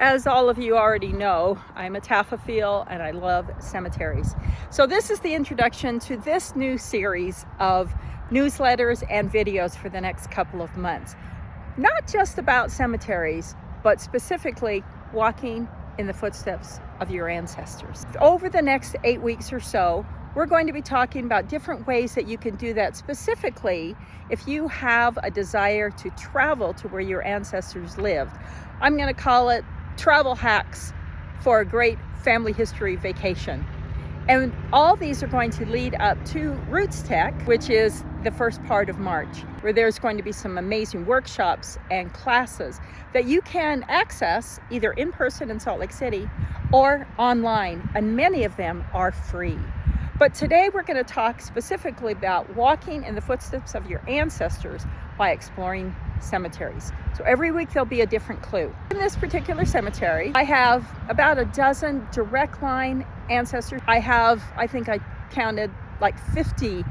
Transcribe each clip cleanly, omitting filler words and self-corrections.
As all of you already know, I'm a taphophile and I love cemeteries. So this is the introduction to this new series of newsletters and videos for the next couple of months. Not just about cemeteries, but specifically walking in the footsteps of your ancestors. Over the next 8 weeks or so, we're going to be talking about different ways that you can do that, specifically if you have a desire to travel to where your ancestors lived. I'm going to call it travel hacks for a great family history vacation. And all these are going to lead up to Roots Tech, which is the first part of March, where there's going to be some amazing workshops and classes that you can access either in person in Salt Lake City or online, and many of them are free. But today we're going to talk specifically about walking in the footsteps of your ancestors by exploring cemeteries. So every week there'll be a different clue. In this particular cemetery, I have about a dozen direct line ancestors. I think I counted like 50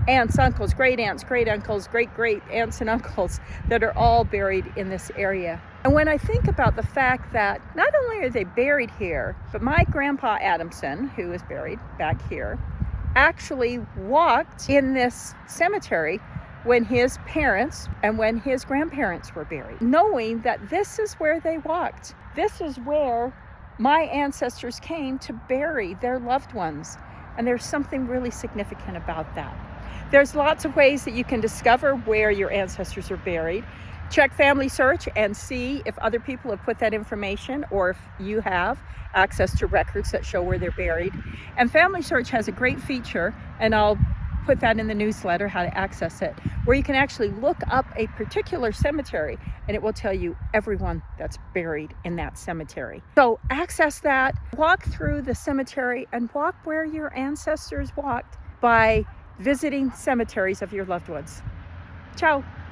aunts, uncles, great aunts, great uncles, great great aunts and uncles that are all buried in this area. And when I think about the fact that not only are they buried here, but my grandpa Adamson, who is buried back here, actually walked in this cemetery when his parents and when his grandparents were buried, knowing that this is where they walked. This is where my ancestors came to bury their loved ones. And there's something really significant about that. There's lots of ways that you can discover where your ancestors are buried. Check Family Search and see if other people have put that information or if you have access to records that show where they're buried. And Family Search has a great feature, and I'll put that in the newsletter, how to access it, where you can actually look up a particular cemetery and it will tell you everyone that's buried in that cemetery. So access that, walk through the cemetery and walk where your ancestors walked by visiting cemeteries of your loved ones. Ciao.